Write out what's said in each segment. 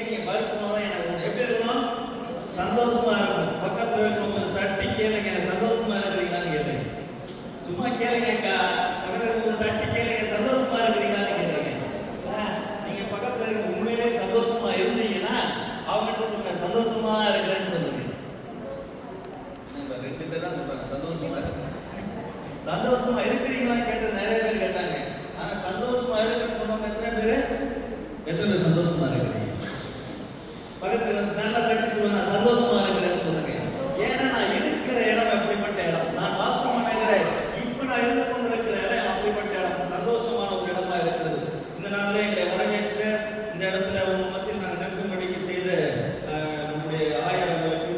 நீங்க பதில் சொன்னாதான் எனக்கு எப்படி இருக்கணும்? சந்தோஷமா இருக்கும். பக்கத்துல இருக்கவங்க தட்டி கேளுங்க, சந்தோஷமா இருக்கிறீங்களான்னு கேளுங்க. சும்மா கேளுங்கக்கா, பக்கத்துல இருக்கவங்க தட்டி கேளுங்க, சந்தோஷமா இருக்கிறீங்களான்னு கேளுங்க. நீங்க பக்கத்துல இருக்க உண்மையிலே சந்தோஷமா இருந்தீங்கன்னா அவங்ககிட்ட சொல்லுங்க, சந்தோஷமா இருக்கிறேன்னு சொல்லுங்க. ரெண்டு பேர் தான் சொல்றாங்க சந்தோஷமா இருக்கு. சந்தோஷமா இருக்கிறீங்களான்னு கேட்டது நிறைய பேர் கேட்டாங்க. ஆனா சந்தோஷமா இருக்குன்னு சொன்னவங்க எத்தனை பேர் சந்தோஷமா இருக்கிறீங்க? பக்கத்துல நல்லா தட்டி சொல்லுங்க, சந்தோஷமா இருக்கிறேன்னு சொல்லுங்க. ஏன்னா நான் இருக்கிற இடம் எப்படிப்பட்ட இடம், நான் வாசம் பண்ணுகிற இப்ப நான் இருந்து கொண்டிருக்கிற இடம் அப்படிப்பட்ட இடம், சந்தோஷமான ஒரு இடமா இருக்கிறது. இந்த நாள்ல எங்களை வரவேற்று இந்த இடத்துல உங்க மத்தியில் நாங்கள் நெருக்கமடிக்க செய்த நம்முடைய ஆயர்களுக்கு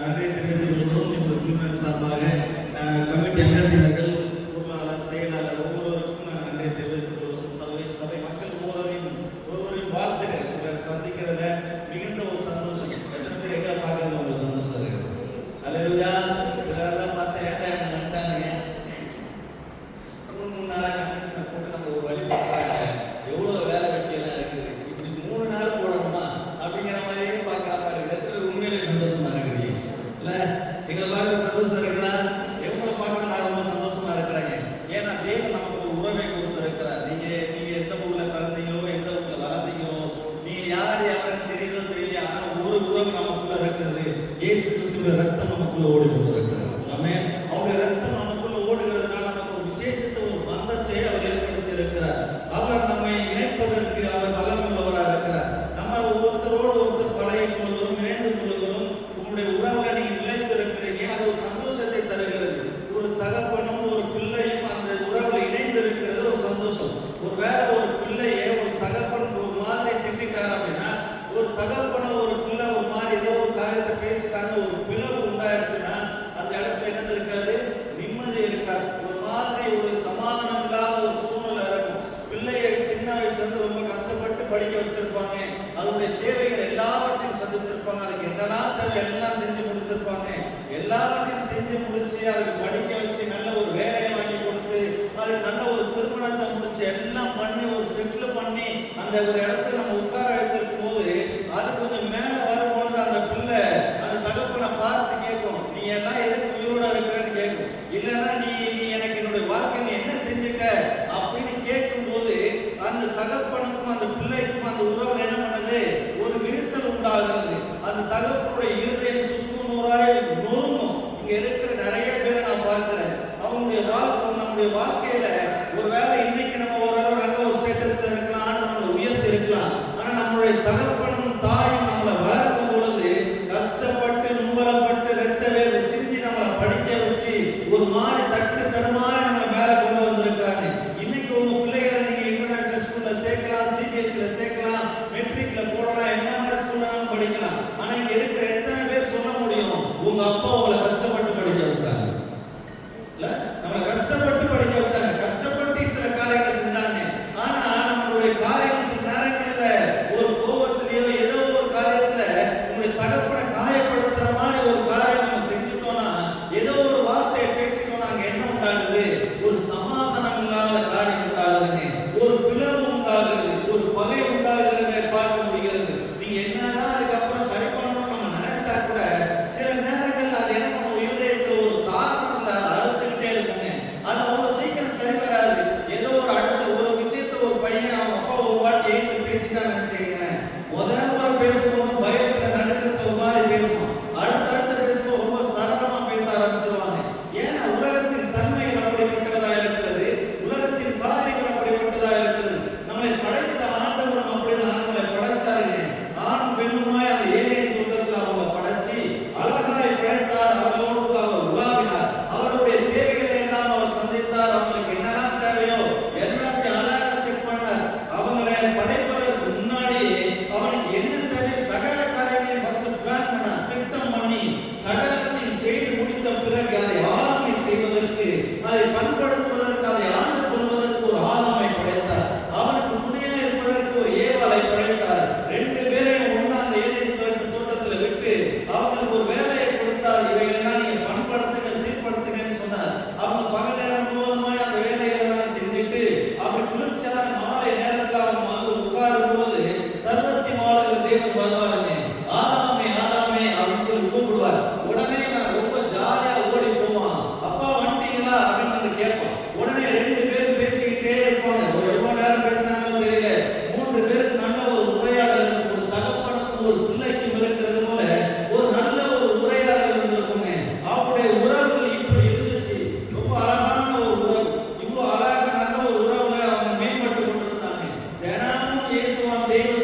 நன்றி தெரிவித்துக் கொள்கிறோம். எங்களுடைய குழுவின் சார்பாக கமிட்டி அங்கத்தினர்கள், பொருளாளர், செயலாளர் ஒவ்வொருவருக்கும் நான் நன்றி தெரிவித்துக் கொள்கிறோம். சபை மக்கள் ஒவ்வொருவரையும் வாழ்த்துகிறேன். சந்திக்கிறத மிகுந்த ஒரு சந்தோஷம். எத்தனை பேர் எங்களை பார்க்கறது உங்களுக்கு சந்தோஷம் இருக்கு? அல்லேலூயா. சிலரெல்லாம் பார்த்தா ஏன்டா இவங்க வந்துட்டானுங்க, 3 நாளாக கமிஷனை போட்டு நம்ம ஒரு வழி பார்க்குறாங்க, எவ்வளோ வேலை வெட்டியெல்லாம் இருக்குது, இப்படி 3 நாள் போடணுமா அப்படிங்கிற மாதிரியே பார்க்காம இருக்குது. எத்தனை பேர் உண்மையிலே சந்தோஷமா இருக்கிறீங்க? இல்லை, எங்களை பார்க்க சந்தோஷம் இருக்குதா? எவ்வளோ பார்க்க நான் ரொம்ப சந்தோஷமா இருக்கிறேங்க. ஏன்னா தேவன் நமக்கு ஒரு உறவை கொடுத்துருக்கிறார். நீங்க எந்த ஊர்ல பிறந்தீங்களோ, எந்த ஊர்ல வளர்ந்தீங்களோ, யார் யாருன்னு தெரியுதோ தெரியல, ஆனா ஒரு உறவு நமக்குள்ள இருக்கிறது. இயேசு கிறிஸ்துவின் ரத்தம் நமக்குள்ள ஓடி கொண்டிருக்கிறது. ஆமென். அவருடைய ரத்தம் நமக்குள்ள ஓடுகிறதுனால நமக்கு ஒரு விசேஷத்தை, ஒரு பந்தத்தை அவர் ஏற்படுத்தி இருக்கிறார். அவர் நம்மை இணைப்பதற்கு அவர் வல்லமையுள்ளவராக இருக்கிறார். நம்ம ஒருத்தரோடு ஒருத்தர் பழகிக் கொள்கிறோம், இணைந்து கொள்கிறோம். உங்களுடைய உறவுல நீங்க நிலைத்து இருக்கிறீங்க, அது ஒரு சந்தோஷத்தை தருகிறது. ஒரு தகப்பனும் ஒரு பிள்ளையும் அந்த உறவுல இணைந்து இருக்கிறது ஒரு சந்தோஷம். ஒருவேளை ஒரு பிள்ளையை ஒரு தகப்பன் ஒரு மாதிரி திட்டார் அப்படின்னா, ஒரு தகப்பன ஒரு பிள்ளை ஒரு மாதிரி ஏதோ ஒரு காரியத்தை பேசிட்டாங்க, ஒரு பிளவு உண்டாயிருச்சுன்னா அந்த இடத்துல என்னது இருக்காது? நிம்மதி இருக்காது. ஒரு மாதிரி ஒரு சமாதானம் இல்லாத ஒரு சூழ்நிலை இருக்கும். பிள்ளையை சின்ன வயசுல இருந்து ரொம்ப கஷ்டப்பட்டு படிக்க வச்சிருப்பாங்க, அதனுடைய தேவைகள் எல்லாவற்றையும் சந்திச்சிருப்பாங்க, அதுக்கு என்னெல்லாம் தேவை எல்லாம் செஞ்சு முடிச்சிருப்பாங்க. எல்லாவற்றையும் செஞ்சு முடிச்சு அதுக்கு படிக்க வச்சு நல்ல ஒரு வேலையை வாங்கி கொடுத்து அதுக்கு நல்ல ஒரு திருமணத்தை முடிச்சு எல்லாம் பண்ணி ஒரு செட்டில் பண்ணி அந்த ஒரு இடத்துல நம்ம உட்கார வைத்திருக்கும் போது அது கொஞ்சம் மேல வரும்பொழுது அந்த பிள்ளை அந்த தகப்பனை பார்த்து கேட்கும், நீ எல்லாம் எதுக்கு உயிரோட இருக்கிறன்னு கேட்கும். இல்லைன்னா நீ எனக்கு என்னுடைய வாழ்க்கை நீ என்ன செஞ்சுட்ட அப்படின்னு கேட்கும் போது அந்த தகப்பனுக்கும் அந்த பிள்ளைக்கும் அந்த உறவுல என்ன பண்ணுது? ஒரு விரிசல் உண்டாகிறது. அந்த தகப்பனுடைய இருதயம் சுக்குநூறாய் நொறுங்கும். இங்க இருக்கிற நிறைய பேரை நான் பார்க்கிறேன். அவங்களுடைய வாழ்க்கை நம்முடைய வாழ்க்கையில ஒருவேளை இன்னைக்கு நம்ம ஓரளவு நல்ல ஒரு ஸ்டேட்டஸ்ல இருக்கலாம், நம்மளை உயர்த்தி இருக்கலாம்.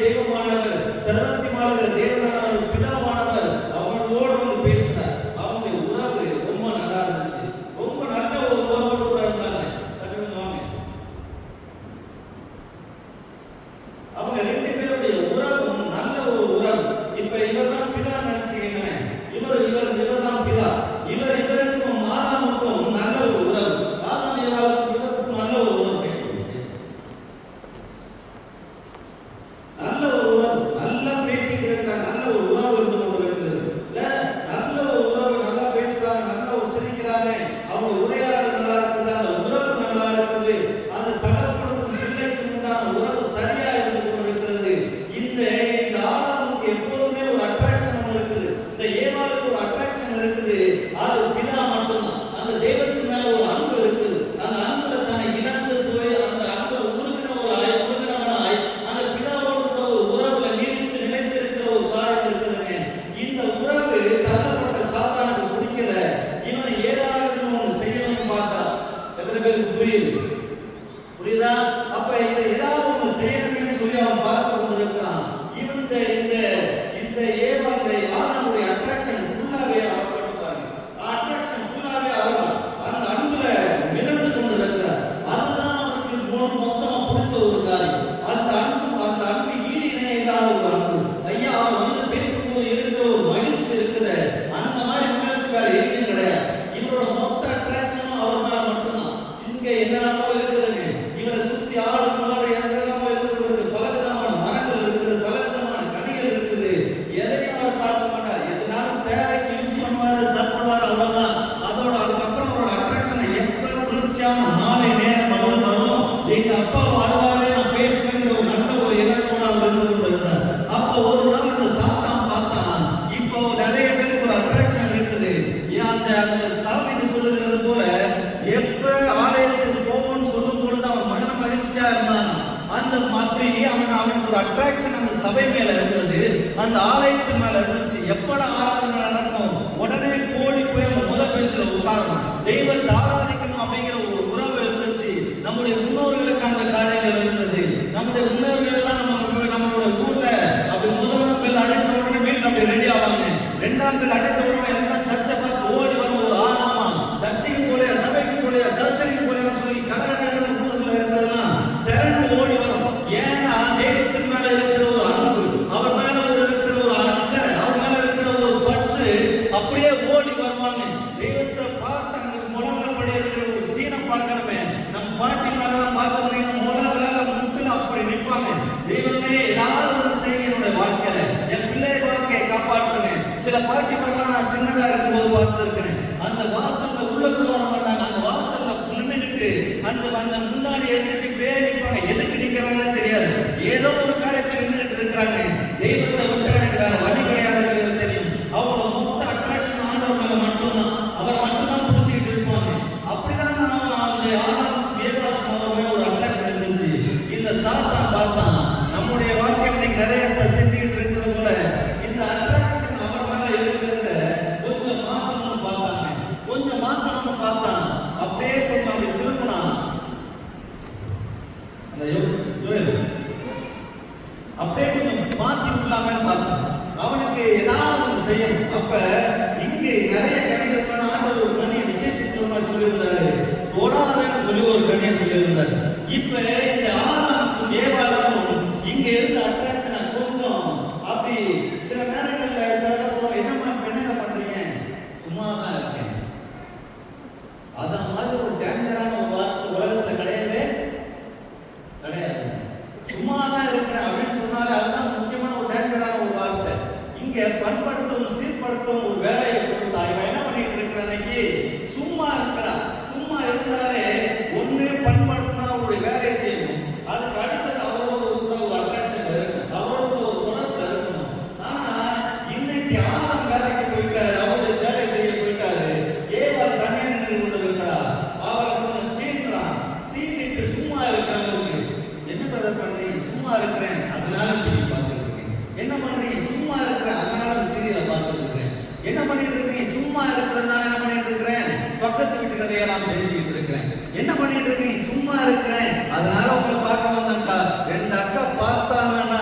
தெய்வமானவர், சர்வத்தியமானவர், தேவனானவர், பிதாவானவர் அவங்களோட வந்து பேசினார். அவங்களுடைய உறவு ரொம்ப நல்லா இருந்துச்சு. ரொம்ப நல்ல ஒரு உறவோடு கூட இருந்தாங்க. அவங்க 2 பேருடைய உறவும் நல்ல ஒரு உறவு. இப்ப இவர் தான் பிதா நினைச்சீங்களேன், இவர் தான் பிதா. இவருக்கும் ஆதாமுக்கும் நல்ல ஒரு உறவு, ஆதாம் ஏவாளுக்கும் இவருக்கும் நல்ல ஒரு உறவு, நல்ல ஒரு உறவு, நல்லா பேசிட்டு இருக்கிறாங்க. நல்ல ஒரு உறவு இருந்து கொண்டு இருக்கிறது. இல்ல நல்ல ஒரு உறவு, நல்லா பேசுறாங்க, நல்லா சிரிக்கிறாங்க, அவங்க உரையாடல் நல்லா இருக்குது, அந்த உறவு நல்லா இருக்குது. அந்த தகப்பனுக்கும் பிள்ளைக்கும் உண்டான உறவு சரியா இருந்து கொண்டு இருக்கிறது. இந்த ஆதாமுக்கு எப்போதுமே ஒரு அட்ராக்ஷன் இருக்குது, இந்த ஏவாளுக்கு ஒரு அட்ராக்ஷன் இருக்குது. அது பிதா மட்டும்தான். அந்த தெய்வத்தின் மேல ஒரு அன்பு இருக்குது. அந்த அன்புல தன்னை இழந்து போய் அந்த அன்புல உருகினவனாய் அந்த பிதாவோடு கூட ஒரு உறவுல நிலைத்திருக்கிற ஒரு காரியம் இருக்குதுங்க. இந்த உறவு தள்ளப்பட்ட சாத்தானுக்கு பிடிக்கல. இவனை ஏதாவது ஒன்று செய்யணும்னு பார்த்தா எத்தனை பேருக்கு புரியுதா? அப்ப இதை ஏதாவது ஒன்று செய்யணும்னு சொல்லி அவன் பார்த்து கொண்டிருக்கிறான். இந்த ஆதாமுடைய அட்ராக்ஷன் ஃபுல்லாவே அவர்தான். அந்த அன்புல மிதந்து கொண்டிருக்கிறார். அதுதான் அவனுக்கு மொத்தமா பிடிச்ச ஒரு காரியம். அந்த அன்பு ஈடு இணை இல்லாத ஒரு அன்பு. ஐயா, அவன் வந்து பேசும்போது இருக்கிற ஒரு மகிழ்ச்சி இருக்குது, அந்த மாதிரி மகிழ்ச்சி வேற எங்கேயும் கிடையாது. இவரோட மொத்த அட்ராக்ஷனும் அவர் மேல மட்டும்தான். இங்க என்னெல்லாமோ இருக்குதுங்க, இவரை சுத்தி ஆடு மாடு என்னெல்லாமோ இருந்து கொண்டிருக்கு. பலவிதமான மரங்கள் இருக்குது, பலவிதமான கனிகள் இருக்குது. எதையும் அவர் பார்க்க மாட்டார். எதுனாலும் தேவைக்கு யூஸ் பண்ணுவாரு, சாப்பிடுவார், அவ்வளவுதான். அதுக்கப்புறம் அவரோட அட்ராக்ஷனை எப்ப குளிர்ச்சியான மாலை நேரம் வரும், எங்க அப்பா வாழ்வாரு, நான் பேசுவேங்கிற ஒரு நல்ல ஒரு எண்ணத்தோட அவர் இருந்து கொண்டு இருந்தார். அப்போ ஒரு நாள் இந்த சாத்தான் பார்த்தான். இப்போ நிறைய பேருக்கு ஒரு அட்ராக்ஷன் இருக்குது. அந்த தாவீது சொல்லுகிறது போல எப்ப ஆலயத்துக்கு போவோம்னு சொல்லும் பொழுது அவன் மகன மகிழ்ச்சியா இருந்தான். அந்த மாதிரி அவனுக்கு ஒரு அட்ராக்ஷன் அந்த சபை மேல இருந்தது, அந்த ஆலயத்து மேல இருந்துச்சு. எப்பட ஆராதனை நடக்கும், உடனே ஓடி போய் அந்த முதல் பெஞ்சில உட்காரணும், தெய்வத்தை ஆராதிக்கணும் அப்படிங்கிற ஒரு உறவு இருந்துச்சு. நம்முடைய முன்னோர்களுக்கு அந்த காரியங்கள் இருந்தது. நம்முடைய முன்னோர்கள் எல்லாம் நம்மளோட ஊர்ல அப்படி முதலாம் பேர் அடிச்ச உடனே வீட்டுல அப்படி ரெடி ஆவாங்க. 2ஆம் பேர் அடிச்ச உடனே எல்லாம் சர்ச்சை பார்த்து ஓடி வரும். ஒரு ஆமா சர்ச்சைக்கு போலையா, சபைக்கு போலையா, சர்ச்சைக்கு போலையான்னு சொல்லி கடற்கரை ஊர்ல இருக்கிறதெல்லாம் திரண்டு ஓடி வரும். ஏன்னா தெய்வத்தின் மேல இருக்கிற ஒரு அன்பு, அவர் மேல இருக்கிற ஒரு அக்கறை, அவர் மேல இருக்கிற ஒரு பற்று, அப்படியே ஓடி வருவாங்க. தெய்வத்தை பார்த்து அங்க முழங்கால் படி இருக்கிற ஒரு சீனம் பார்க்கணுமே. நம் பாட்டி மேலாம் பார்க்கணும், முழங்கால முட்டுல அப்படி நிற்பாங்க. தெய்வமே ஏதாவது ஒன்று செய்ய என்னுடைய வாழ்க்கையில, என் பிள்ளை வாழ்க்கையை காப்பாற்றுங்க. சில பாட்டி மேலாம் நான் சின்னதா இருக்கும்போது பார்த்துருக்கிறேன். அந்த வாசல்ல உள்ள கூட வர மாட்டாங்க. அந்த வாசல்ல நின்றுட்டு அந்த முன்னாடி எடுத்துட்டு பேர் நிற்பாங்க. எதுக்கு நிற்கிறாங்கன்னு தெரியாது, ஏதோ ஒரு காரியத்தில் நின்றுட்டு இருக்கிறாங்க. தெய்வத்தை விட்டு எனக்கு வேற வழி கிடையாதுங்கிறது தெரியும். அவங்களோட மொத்த அட்ராக்ஷன் ஆண்டவர் மேல மட்டும்தான், அவரை மட்டும்தான் பிடிச்சிக்கிட்டு இருப்பாங்க. அப்படிதான் அந்த ஆதாமுக்கும் ஏவாளுக்கும் அவர் மேல ஒரு அட்ராக்ஷன் இருந்துச்சு. இந்த சாத்தான் பார்த்தான், நம்முடைய வாழ்க்கையில் இன்னைக்கு நிறைய செஞ்சுக்கிட்டு இருக்கிறது போல இந்த அட்ராக்ஷன் அவர் மேல இருக்கிறத கொஞ்சம் மாத்தணும்னு பார்த்தான். அப்படியே கொஞ்சம் அப்படி திரும்பினான். அந்த ஜோயல் அப்படியே கொஞ்சம் மாத்தி விடலாமேன்னு பார்த்தான். அவனுக்கு ஏதாவது ஒன்று செய்யணும். அப்ப இங்கே நிறைய கனிகள் ஆண்டவர் ஒரு கனியை விசேஷித்தமா சொல்லியிருந்தாரு, தொடாதன்னு சொல்லி ஒரு கனியை சொல்லியிருந்தாரு. இப்ப இந்த ஆதாமுக்கும் ஏவாளுக்கும் இங்க இருந்த அட்ராக்ஷனை கொஞ்சம் அப்படி சில நேரங்கள்ல சில சொல்லுவாங்க, என்னங்க பண்றீங்க, சும்மாதான் இருக்கேன். அத மாதிரி ஒரு டேஞ்சரான ஒரு வார்த்தை உலகத்துல கிடையாது. சும்மாதான் இருக்கிறேன் அப்படின்னு சொன்னாலே அதுதான் முக்கியமான ஒரு டேஞ்சரான ஒரு வார்த்தை. இங்க பண்படுத்தவும் சீர்படுத்தவும் ஒரு வேலையை கொடுத்தா இவன் என்ன பண்ணிட்டு இருக்கிற அன்னைக்கு சும்மா இருக்கிறா. சும்மா இருந்தாலே ஒண்ணு பண்படுத்தினா அவருடைய வேலையை செய்யணும், அதுக்கு அடுத்தது அவரோட ஒரு அட்ராக்ஷன் இருக்கணும், அவரோட ஒரு தொடர்புல இருக்கணும். ஆனா இன்னைக்கு ஆதாம் வேலைக்கு போயிட்டாரு, அவருடைய வேலை செய்ய போயிட்டாரு. ஏவாள் தனியா நின்று கொண்டு இருக்கிறா. அவளை கொஞ்சம் சீன்ட்டு சும்மா இருக்கிறவங்களுக்கு என்ன பிரதர் பண்றீங்க, சும்மா இருக்கிறேன் அதனால டிவி பார்த்துட்டு இருக்கேன். என்ன பண்றீங்க, சும்மா இருக்கிறேன் அதனால அந்த சீரியலை பார்த்துட்டு இருக்கிறேன். என்ன பண்ணிட்டு இருக்கீங்க, சும்மா இருக்கிறதுனால என்ன பண்ணிட்டு இருக்கிறேன், பக்கத்து வீட்டு கதையெல்லாம் பேசிட்டு இருக்கிறேன். என்ன பண்ணிட்டு இருக்கீங்க, சும்மா இருக்கிறேன் அதனால உங்களை பார்க்க வந்தாக்கா. 2 அக்கா பார்த்தாங்கன்னா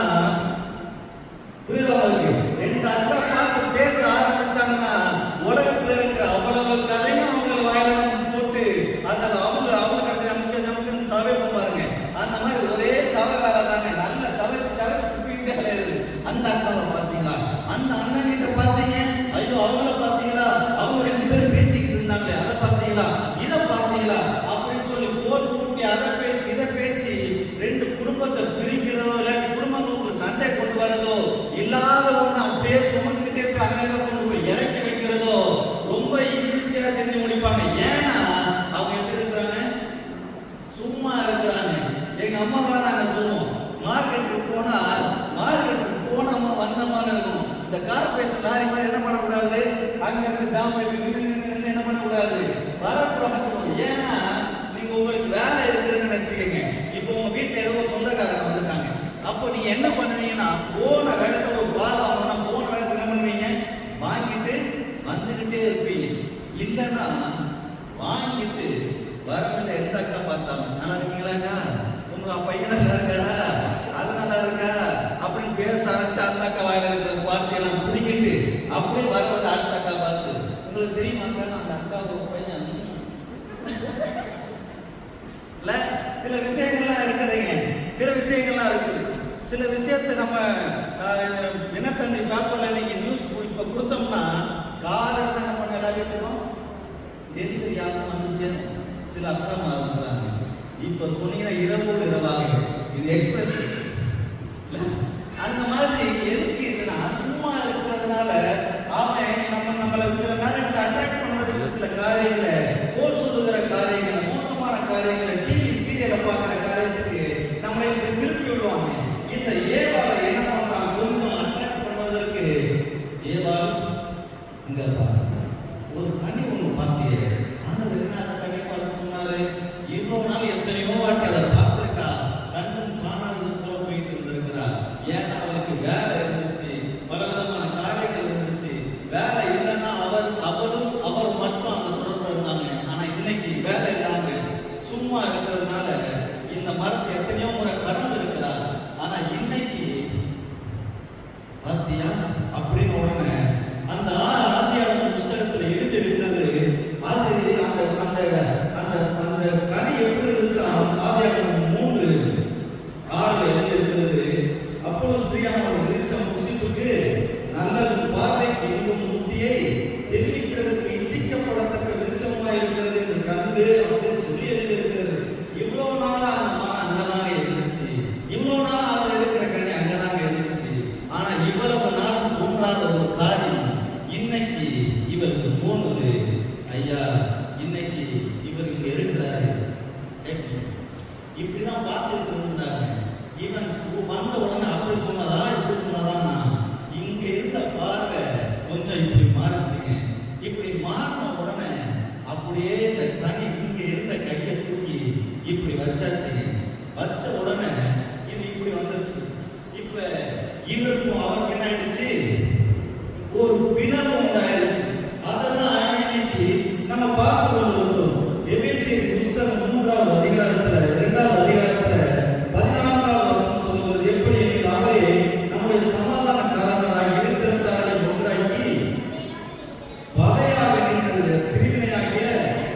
அந்த அக்காவை பார்த்தீங்களா, அந்த அண்ணன் கிட்ட பார்த்தீங்க, ஐயோ அவங்கள பார்த்தீங்களா, அவங்க 2 பேரும் பேசிக்கிட்டு இருந்தாங்களே அதை பார்த்தீங்களா, இதை பார்த்தீங்களா அப்படின்னு சொல்லி போர் கூட்டி அதை பேசி இதை பேசி 2 குடும்பத்தை பிரிக்கிறதோ இல்லாட்டி குடும்பங்களுக்கு சண்டை கொண்டு வரதோ இல்லாத ஒன்று அப்படியே சுமந்துக்கிட்டே போய் அங்கே கொண்டு போய் இறக்கி வைக்கிறதோ ரொம்ப ஈஸியா செஞ்சு முடிப்பாங்க. ஏன்னா அவங்க எப்படி இருக்கிறாங்க, சும்மா இருக்கிறாங்க. எங்க அம்மாவெல்லாம் நாங்க சொல்லுவோம், மார்க்கெட்டுக்கு போனோமா வந்தோமான்னு இருக்கணும். இந்த கார்பரேஷன் லாரி மாதிரி என்ன பண்ணக்கூடாது, அங்க இருந்து ஜாம் நின்று என்ன பண்ணக்கூடாது, வரக்கூடாதுன்னு சொல்லுவோம். ஏன்னா நீங்க உங்களுக்கு வேலை இருக்குதுன்னு நினைச்சுக்கீங்க. இப்போ உங்க வீட்டுல ஏதோ ஒரு சொந்தக்காரங்க வந்துட்டாங்க, அப்போ நீங்க என்ன பண்ணுவீங்கன்னா போன வேகத்துல ஒரு பால் வாங்கணும்னா போன வேகத்துல என்ன பண்ணுவீங்க, வாங்கிட்டு வந்துகிட்டே இருப்பீங்க. இல்லைன்னா வாங்கிட்டு வரவில்லை. எந்த அக்கா பார்த்தாலும் நல்லா இருக்கீங்களாக்கா, உங்க பையன் நல்லா இருக்காரா, அது நல்லா இருக்கா அப்படின்னு பேச ஆரம்பிச்சு அந்த அக்கா வாயில இருக்கிற வார்த்தையெல்லாம் பிடிக்கிட்டு அப்படியே வரவில்லை. அடுத்த அக்கா பார்த்து, உங்களுக்கு தெரியுமாக்கா அந்த அக்கா ஒரு பையன் இல்ல, சில விஷயங்கள்லாம் இருக்குதுங்க, சில விஷயங்கள்லாம் இருக்குது. சில விஷயத்தை நம்ம தினத்தந்தி பேப்பர்ல நீங்க நியூஸ் இப்ப கொடுத்தோம்னா காலையில தான் நம்ம எல்லா வீட்டுக்கும் டெலிவரி ஆகும் வந்து சேரும். சில அக்கா மாறுறாங்க, இப்ப சொன்னீங்கன்னா இரவோடு இரவாக இது எக்ஸ்பிரஸ். அந்த மாதிரி எதுக்கு இதுனா சும்மா இருக்கிறதுனால அவன் நம்மள சில நேரங்கள் அட்ராக்ட் பண்ணுவதற்கு சில காரியங்களை போர் சொல்லுகிற காரியங்களை மோசமான காரியங்களை டிவி சீரியலை பார்க்குற காரியத்துக்கு நம்மளை திருப்பி விடுவாங்க. இந்த ஏவாளை என்ன பண்றான், கொஞ்சம் அட்ராக்ட் பண்ணுவதற்கு ஏவாள் இங்க ஒரு கனி ஒண்ணு பார்த்தியே, ஆண்டவர் என்ன அந்த கனியை பார்த்து சொன்னாரு, இவ்வளவு நாள் எத்தனையோ வாட்டி அதை பார்த்திருக்கா, கண்டும் காணாதது போல போயிட்டு இருந்திருக்கிறா. ஏன்னா அவருக்கு வேலை இருந்துச்சு, பல விதமான காரியங்கள் இருந்துச்சு. வேலை இல்லைன்னா அவர் மட்டும் அந்த தொடர்பு இருந்தாங்க. ஆனா இன்னைக்கு வேலை இல்லாம சும்மா இருக்கிறதுனால இந்த மரத்தை எத்தனையோ முறை கடந்து இருக்கிறார். ஆனா இன்னைக்கு பாத்தியா அப்படின்னு உடனே அந்த ஆதியாகம புஸ்தகத்துல எழுதி இருக்கிறது. அது அந்த அந்த அந்த அந்த கனி எப்படி இருந்துச்சு, ஆதியாகமம் 3:6 எழுதி இருக்கிறது. அப்போ ஸ்திரீயானவள் விருட்சம் புசிப்புக்கு நல்லது, பார்வைக்கு இன்பம், புத்தியை தெரிவிக்கிறதுக்கு இச்சிக்கப்படத்தக்க விருட்சமா இருக்கிறது என்று கண்டு அப்படின்னு சொல்லி எழுதி இருக்கிறது. இவ்வளவு நாளா அந்த மரம் அங்கதாங்க இருந்துச்சு, இவ்வளவு நாள் அதுல இருக்கிற கனி அங்கதாங்க இருந்துச்சு. ஆனா இவ்வளவு நாள் தோன்றாத ஒரு காரியம் இன்னைக்கு இவருக்கு தோணுது. ஐயா இன்னைக்கு இவர் இங்க இருக்கிறாரு. இப்படிதான் பார்த்துட்டு இருந்தாங்க. இவன் வந்த உடனே அப்படி சொன்னதா இப்படி சொன்னதான்னா இங்க இருந்த பார்வை கொஞ்சம் இப்படி மாறிச்சுங்க. இப்படி மாறின உடனே அப்படியே இந்த கனி இங்க இருந்த கையை தூக்கி இப்படி வச்சாச்சுங்க. வச்ச உடனே இது இப்படி வந்துருச்சு. இப்ப இவருக்கும் அவருக்கு என்ன ஆயிடுச்சு, ஒரு பிளவு உண்டாயிருச்சு. அதெல்லாம் இன்னைக்கு நம்ம பார்த்து கொண்டு இருக்கிறோம். எபேசியர் புஸ்தகம் 3வது அதிகாரத்துல 2வது அதிகாரத்துல 14வது வசனம் சொல்லுவது எப்படி எனில், அவரே நம்முடைய சமாதானக்காரராக இருக்கிறதாரை ஒன்றாக்கி பகையாக நின்றது பிரிவினையாகிய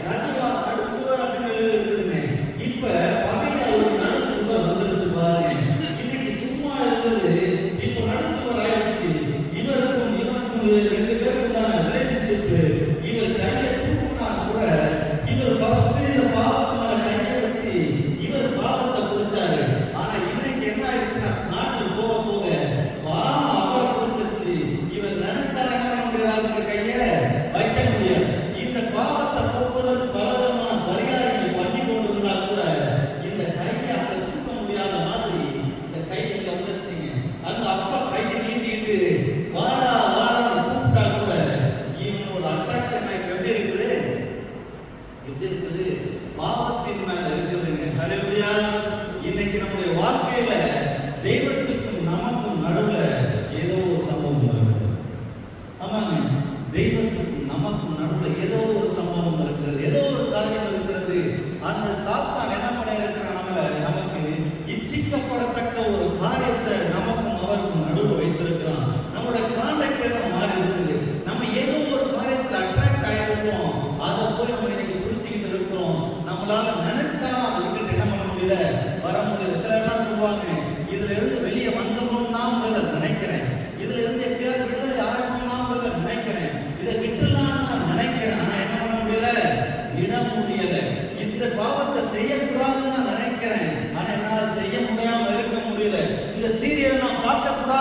நடுச்சுவர் அப்படின்னு எழுதி இருக்குதுங்க. இப்ப பகையா ஒரு நடுச்சுவர் வந்துருச்சு பாருங்க. இன்னைக்கு சும்மா இருந்தது இப்போ நடுச்சுவர் ஆயிடுச்சு. இவருக்கும் 2 பேருக்கு உண்டான ரிலேஷன்ஷிப், இவர் கையை தூக்குனா கூட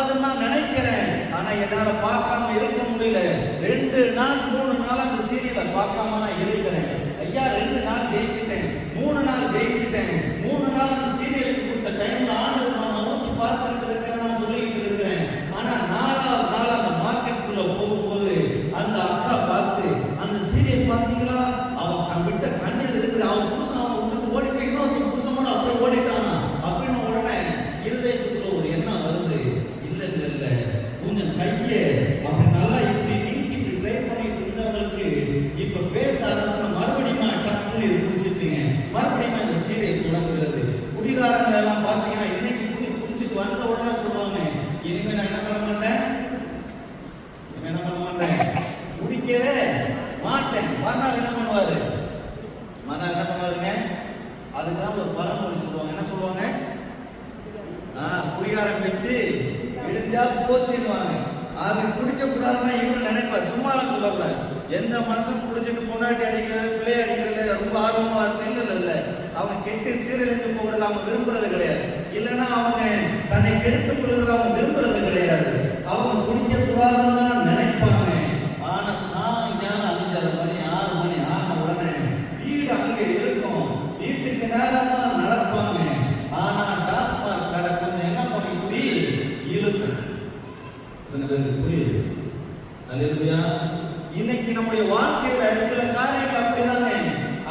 கூடாதுன்னு நான் நினைக்கிறேன். ஆனா என்னால பார்க்காம இருக்க முடியல. 2 நாள் 3 நாள் அந்த சீரியலை பார்க்காம நான் இருக்கிறேன். ஐயா 2 நாள் ஜெயிச்சிட்டேன், 3 நாள் ஜெயிச்சிட்டேன், 3 நாள் அந்த சீரியலுக்கு கொடுத்த டைம்ல ஆண்டவர் நான் ஊற்றி பார்த்துட்டு இருக்கிறேன், நான் சொல்லிட்டு இருக்கிறேன். ஆனா 4வது நாள் அந்த மார்க்கெட்டுக்குள்ள போகும்போது அந்த அக்கா பார்த்து, அந்த சீரியல் பார்த்தீங்களா, அவன் விட்ட கண்ணீர் இருக்குது, அவன் புருஷன் அவன் விட்டு ஓடி போய் இன்னொரு புருஷனோட அப்படியே ஓடிட்டானா அப்படின்னு உடனே இருதயத்துக்குள்ள ஒரு எண்ணம் வருது. இல்ல இல்ல இல்ல, கொஞ்சம் கையை அப்படி நல்லா இப்படி நீட்டி இப்படி ட்ரை பண்ணிட்டு இருந்தவங்களுக்கு இப்ப பேச ஆரம்பிச்சு மறுபடியும் டப்புன்னு இது பிடிச்சிச்சுங்க. மறுபடியும் இந்த சீரியல் தொடங்குகிறது. குடிகாரங்கள் எல்லாம் பார்த்தீங்கன்னா இன்னைக்கு குடிச்சிட்டு வந்த உடனே சொல்லுவாங்க, இனிமே நான் என்ன பண்ண மாட்டேன், குடிக்கவே மாட்டேன். மறுநாள் என்ன பண்ணுவாரு, மறுநாள் என்ன பண்ணுவாருங்க, அதுதான் ஒரு பழமொழி சொல்லுவாங்க. என்ன சொல்லுவாங்க, குடிகாரம் வச்சு விழுந்தா போச்சுவாங்க. அது குடிக்க கூடாதுன்னா இவரு நினைப்பார், சும்மாலாம் சொல்லக்கூடாது. எந்த மனுஷன் குடிச்சிட்டு பொண்டாட்டி அடிக்கிறது, பிள்ளைய அடிக்கிறதுல ரொம்ப ஆர்வமா இருக்கு இல்ல, அவங்க கெட்டு சீரழிந்து போகிறது அவங்க விரும்புறது கிடையாது. இல்லைன்னா அவங்க தன்னை கெடுத்துக் கொள்கிறது அவங்க விரும்புறது கிடையாது. அவங்க குடிக்க கூடாதுன்னு நினைப்பாங்க. ஆனா சாயங்காலம் 5:30 மணி 6 மணி ஆன உடனே வீடு அங்கே இருக்கும், வீட்டுக்கு நேரம் தான் நடப்பாங்க. ஆனா டாஸ்மாக் கடை கொஞ்சம் என்ன பண்ணி குடி இழுக்கும். புரியுது? அல்லேலூயா. இன்னைக்கு நம்முடைய வாழ்க்கையில சில காரியங்கள் அப்படிதானே,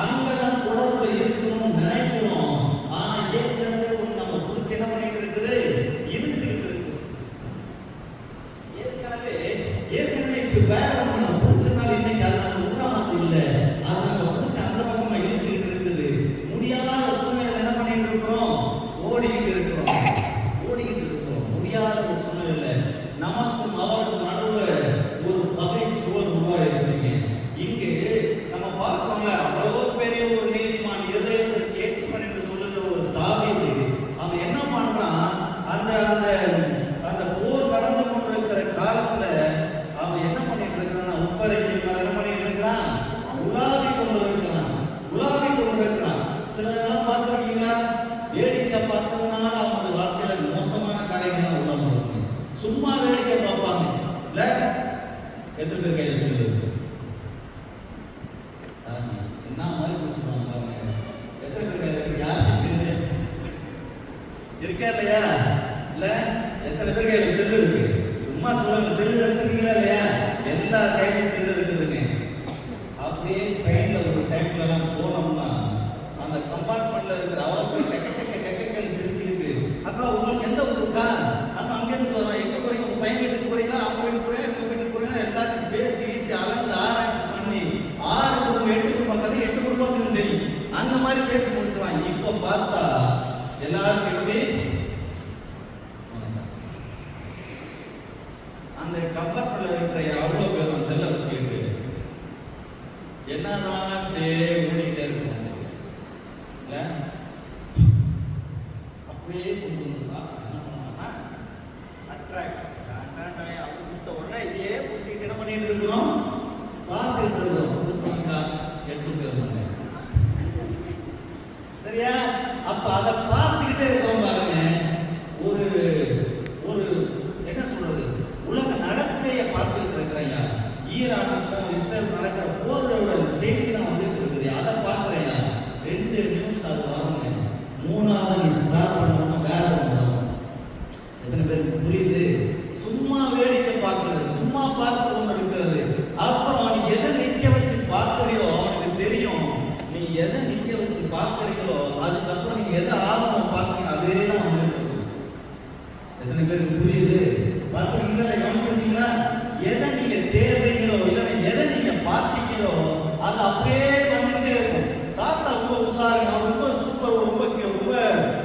அங்கதான் தொடர்பு இருக்கணும் நினைக்கணும். ஆனா ஏற்கனவே நம்ம குடிச்சு என்ன பண்ணிட்டு இருக்குது, இழுத்துக்கிட்டு இருக்குது. ஏற்கனவே இப்ப வேற ஒண்ணு நம்ம பிடிச்சதுனால இன்னைக்கு அது நம்ம உண்ற மாதிரி இல்லை, அது நம்ம பிடிச்ச அந்த பக்கமா இழுத்துக்கிட்டு இருக்குது. முடியாத சூழ்நிலை என்ன பண்ணிட்டு இருக்கிறோம், ஓடிக்கிட்டு இருக்கிறோம். முடியாத ஒரு சூழ்நிலை நமக்கும் அவருக்கும் நடுவில் ஒரு பகை சுவர் உருவாயிருச்சுங்க. இங்கு நம்ம பார்க்கோம்ல, அவ்வளோ பெரிய ஒரு நீதிமான், இதயத்திற்கு ஏற்றவன் என்று சொல்லுகிற ஒரு தாவீது, அவன் என்ன பண்றான், அந்த அந்த அந்த போர் நடந்து கொண்டிருக்கிற காலத்துல அவன் என்ன பண்ணிட்டு இருக்கிறான், உப்பரைக்கு மேல என்ன பண்ணிட்டு இருக்கிறான், உலாவி கொண்டிருக்கிறான். சிலரெல்லாம் பார்த்துருக்கீங்களா, வேடிக்கை பார்த்ததுனால அவங்க வாழ்க்கையில மோசமான காரியங்கள் உள்ள வருவாங்க. சும்மா வேடிக்கை பார்ப்பாங்க இல்ல, எத்தனை பேர் கையில் சொல்லுது என்ன மாதிரி சொல்லுவாங்க பாருங்க. எத்தனை பேர் கையில் இருக்கு, யாருக்கு இருக்கா இல்லையா, இல்ல எத்தனை பேர் கையில் செல்லு இருக்கு, சும்மா சொல்லுங்க. செல்லு வச்சிருக்கீங்களா இல்லையா, எல்லா கையிலையும் செல்லு இருக்குதுங்க. அப்படியே ட்ரெயின்ல ஒரு டைம்ல எல்லாம் போனோம்னா அந்த கம்பார்ட்மெண்ட்ல இருக்கிற அவ்வளோ சிரிச்சுக்கிட்டு, அக்கா உங்களுக்கு எந்த ஊருக்கா, நம்ம அங்கேருந்து வரோம், எங்க போறீங்க, உங்க பையன் வீட்டுக்கு போறீங்களா, அவங்க வீட்டுக்கு போறீங்க, எங்க வீட்டுக்கு போறீங்க, எல்லாத்தையும் பேசி அளந்து ஆராய்ச்சி பண்ணி 6 குடும்பம் 8 குடும்பம் கதை 8 குடும்பத்துக்கும் தெரியும். அந்த மாதிரி பேசி முடிச்சுவாங்க. இப்ப பார்த்தா எல்லாருக்கும் எப்படி அந்த கம்பார்ட்மெண்ட்ல இருக்கிற அவ்வளோ பேரும் செல்ல வச்சுக்கிட்டு என்னதான் அப்படியே ஓடிக்கிட்டே இருக்காங்க. அப்படியே கொண்டு வந்து சாப்பிட்டா என்ன பண்ணுவாங்கன்னா அட்ராக்ட் அப்படி கொடுத்த உடனே இதையே பிடிச்சிக்கிட்டு என்ன பண்ணிட்டு இருக்கிறோம், பார்த்துட்டு இருக்கிறோம். எடுத்து போயிருவாங்க. சரியா? அப்ப அதை பார்த்துக்கிட்டே இருக்கிறோம் பாருங்க. ஒரு ஒரு என்ன சொல்றது, உலக நடக்கையை பார்த்துக்கிட்டு இருக்கிறையா, ஈரானுக்கும் இஸ்ரேல் நடக்கிற போரோட செய்தி தான் வந்துட்டு இருக்குது. அதை பார்க்குறையா, 2 நியூஸ் அது வருங்க. 3வது நீ ஸ்டார்ட் பண்ணணும்னா வேற ஒன்று வரும். எத்தனை பேருக்கு புரியுது? சும்மா வேடிக்கை பார்க்கறது, சும்மா பார்த்து கொண்டு இருக்கிறது. அப்புறம் நீ எதை நிற்க வச்சு பார்க்கறியோ அவனுக்கு தெரியும். நீ எதை நிற்க வச்சு பார்க்கறீங்களோ அதுக்கப்புறம் நீங்க எதை ஆர்வம் பார்க்கறீங்க அதே தான் வந்து இருக்குது. எத்தனை பேருக்கு புரியுது? பார்க்குறீங்களா இல்லை கவனிச்சிருந்தீங்களா? எதை நீங்க தேடுறீங்களோ இல்லைன்னா எதை நீங்க பார்த்தீங்களோ அது அப்படியே வந்துட்டே இருக்கும். சாத்தா ரொம்ப உஷாரு, அவன் ரொம்ப சூப்பர், ரொம்ப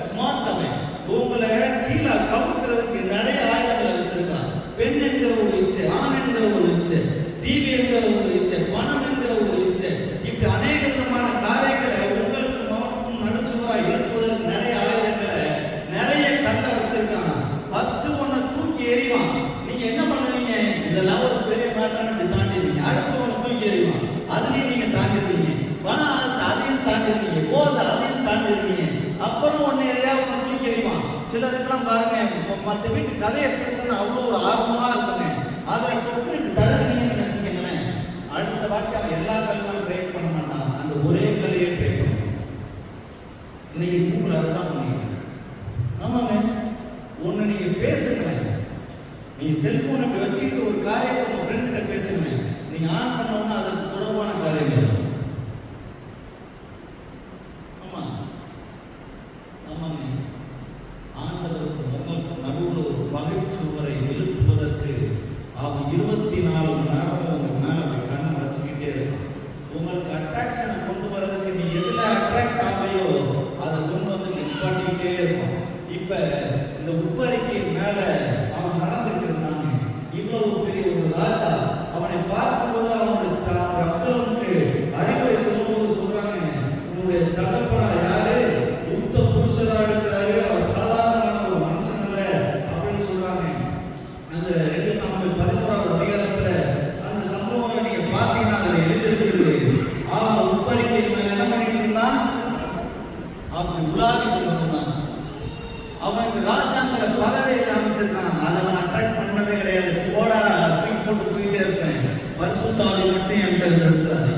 ஸ்மார்ட். அவன் உங்களை கீழே கவுக்கிறதுக்கு நிறைய ஆயுதங்களை வச்சிருக்கான். பெண் என்கிற ஒரு இச்சை, ஆண் என்கிற ஒரு இச்சை, டிவி என்கிற ஒரு இச்சை, பணம் என்கிற ஒரு இச்சை, இப்படி அநேக விதமான காரியங்களை உங்களுக்கும் அவனுக்கும் நடுச்சுவரா எழுப்புவதற்கு நிறைய ஆயுதங்களை நிறைய கல்லை வச்சிருக்கான். ஃபர்ஸ்ட் ஒன்னை தூக்கி எறிவான். நீங்க என்ன பண்ணுவீங்க, இதெல்லாம் ஒரு பெரிய மேட்டர் தாண்டிடுவீங்க. அடுத்த ஒன்னை தூக்கி எறிவான், அதுலயும் நீங்க தாண்டிடுவீங்க. பணம் ஆசை அதையும் தாண்டிடுவீங்க, போதை அதையும் தாண்டிடுவீங்க. அப்புறம் ஒன்னு எதையாவது தூக்கி எறிவான். சிலருக்கெல்லாம் பாருங்க, மற்ற வீட்டு கதையை பேசணும் அவ்வளோ ஒரு ஆர்வமா இருக்குங்க. அதில் கொண்டு தடவினீங்கன்னு நினைச்சுக்கீங்களேன், அடுத்த வாட்டி அவன் எல்லா கல்லும் ட்ரை பண்ண மாட்டான், அந்த ஒரே கலையை ட்ரை பண்ணுவான். இன்னைக்கு கூகுள் அதை தான் பண்ணிக்கிறேன். ஆமாங்க, ஒன்று நீங்க பேசுங்களேன், நீ செல்போனை இப்படி வச்சுக்கிட்டு ஒரு காரியத்தை உங்க ஃப்ரெண்ட்கிட்ட பேசுங்களேன், நீங்க ஆன் பண்ணோம்னா அதற்கு தொடர்பான காரியங்கள். ஆமா ஆமாங்க, ஆண்டவருக்கு உங்களுக்கு நடுவில் ஒரு பகை சுவரை எழுப்புவதற்கு அவன் 24 மணி நேரம் உங்களுக்கு மேல அப்படி கண்ணை வச்சுக்கிட்டே இருக்கான். உங்களுக்கு அட்ராக்ஷனை கொண்டு வரதுக்கு நீ எதுல அட்ராக்ட் ஆகையோ அதை கொண்டு வந்து நிப்பாட்டிக்கிட்டே இருக்கும். இப்ப இந்த உப்பரிக்கையின் மேல அவன் நடந்துட்டு இருந்தாங்க. இவ்வளவு பெரிய ஒரு ராஜா அவனை பார்க்கும்போது அவனுடைய அப்சலோமுக்கு அறிவுரை சொல்லும்போது சொல்றாங்க, உன்னுடைய தகப்பனா யாரு, யுத்த புருஷரா இருக்கிறாரு, அவர் சாதாரணமான ஒரு மனுஷன் அல்ல அப்படின்னு சொல்றாங்க. அந்த 2 சாமுவேல் 11வது அதிகாரத்துல அந்த சம்பவம் நீங்க பார்த்தீங்கன்னா அதுல எழுதியிருக்கிறது. அவன் உப்பரிக்கையின் மேல என்ன பண்ணிட்டு இருந்தான், அப்படி உலாவிட்டு இருந்தான். அவனுக்கு ராஜாங்கிற பதவியை காமிச்சிருக்கான். அதை அவன் அட்ராக்ட் பண்ணதே கிடையாது. போடா தூக்கி போட்டு போயிட்டே இருப்பேன், பரிசுத்தாவி மட்டும் என்கிட்ட எடுத்துறாரு.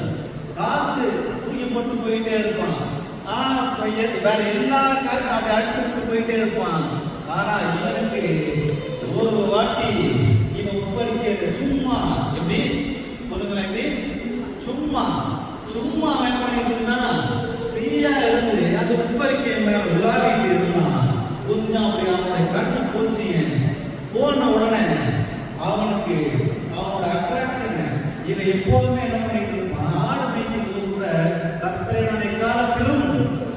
காசு தூக்கி போட்டு போயிட்டே இருப்பான். வேற எல்லா காரையும் அப்படி அடிச்சுட்டு போயிட்டே இருப்பான். ஆனா இவனுக்கு ஒரு வாட்டி இவன் உப்பரிக்கையில சும்மா எப்படி சொல்லுங்களேன், எப்படி சும்மா சும்மா என்ன பண்ணிட்டு இருந்தான், ஃப்ரீயா இருந்து அந்த உப்பரிக்கையை மேல உலாவிட்டு இருந்தான். கொஞ்சம் அப்படி அவனுடைய கண்ணு போச்சு போன உடனே அவனுக்கு அவனோட அட்ராக்ஷன் இவன் எப்போதுமே என்ன பண்ணிட்டு இருப்பான், ஆடு மேய்க்கும் போது கூட கர்த்தரை நான் எக்காலத்திலும்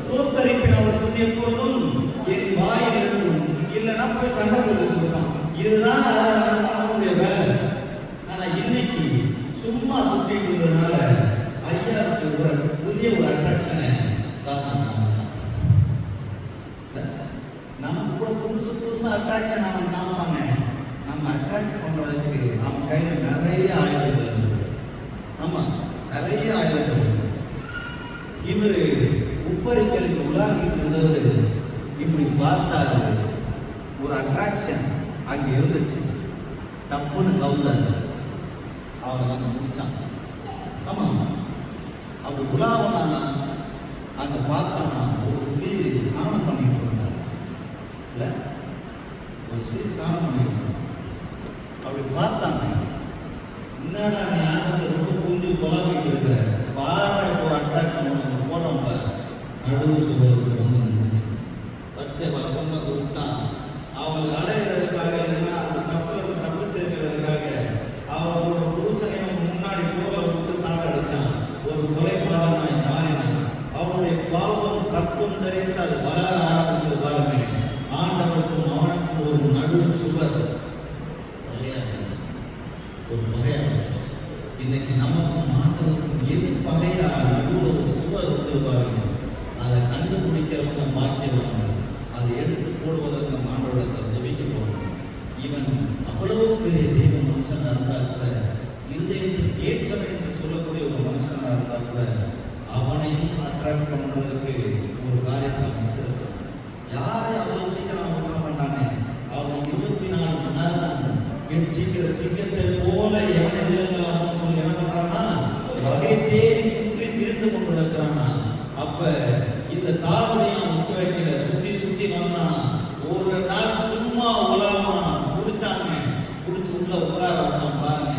ஸ்தோத்தரிப்பின் அவர் துதி எப்பொழுதும் என் வாயில் இருக்கும், இல்லைன்னா போய் சண்டை போட்டுட்டு இருப்பான். இதுதான் அவனுடைய வேலை. ஆனா இன்னைக்கு சும்மா சுத்திட்டு இருந்ததுனால ஐயாவுக்கு ஒரு புதிய ஒரு அட்ராக்ஷனை சாதனை ஆரம்பிச்சான். நமக்கு கூட புதுசா அட்ராக்ஷன் அவன் காமிப்பாங்க. நம்ம அட்ராக்ட் பண்றதுக்கு அவன் கையில நிறைய ஆயுதங்கள் இருக்கு. ஆமா, நிறைய ஆயுதங்கள் இருக்கு. இவரு உப்பரிக்கலுக்கு உலாகிட்டு இருந்தவர் இப்படி பார்த்தாரு, ஒரு அட்ராக்ஷன் அங்க இருந்துச்சு. தப்புன்னு கவுந்தாரு, அவன் வந்து முடிச்சான். ஆமா, அப்படி உலாவனா அங்க பார்த்தானா ஒரு ஸ்ரீ ஸ்நானம் பண்ணிட்டு இருந்தார். ஒரு ஸ்ரீ ஸ்நானம் பண்ணிட்டு இருந்தார். அப்படி பார்த்தாங்க, என்னடா நீ ஆனந்த ரொம்ப பூஞ்சி கொலாவிட்டு இருக்கிற பாரு, ஒரு அட்ராக்ஷன் போடுறோம் பாரு, நடுவு சுவருக்கு வந்து நின்றுச்சு. பச்சை வழக்கம் வந்து விட்டான். அவங்களுக்கு அடையிறதுக்காக இல்லைன்னா அந்த தப்பு சேர்க்கிறதுக்காக அவங்களோட புருஷனையும் முன்னாடி போரை விட்டு சாகடிச்சான். ஒரு கொலைபாதனாய் மாறினான். அவனுடைய பாவம் கற்பம் தெரிந்து அது வளர ஆரம்பிச்சது. பாருங்க, ஆண்டவருக்கும் அவனுக்கும் ஒரு நடு சுவர் ஒரு பகையா. இன்னைக்கு நமக்கும் ஆண்டவருக்கும் எது பகையா நடுவில் ஒரு சுவர் இருக்குது பாருங்க. அதை கண்டுபிடிக்கிறவங்க பாக்கியவாங்க. அதை எடுத்து போடுவதற்கு நம்ம ஆண்டவரத்தில் ஜெபிக்க போகணும். இவன் அவ்வளவு பெரிய தெய்வ மனுஷனாக இருந்தால் கூட, இருதயத்திற்கு ஏற்றவன் என்று சொல்லக்கூடிய ஒரு மனுஷனாக இருந்தால் கூட, அவனையும் அட்ராக்ட் பண்ணுறதுக்கு ஒரு காரியத்தை அமைச்சிருக்கான். யாரை அவ்வளோ சீக்கிரம் பண்ண மாட்டாங்க. அவன் 24 மணி நேரம் என் சிங்கத்தை போல எவனை விலங்கலாம்னு சொல்லி என்ன பண்றான்னா, வகை தேடி சுற்றி திரிந்து கொண்டு இருக்கிறானா. அப்ப இந்த தாவதையும் விட்டு வைக்கிற சுத்தி சுத்தி வந்தான். ஒரு நாள் சும்மா உலாமா குடிச்சாங்க, குடிச்சு உள்ள உட்கார வச்சான். பாருங்க,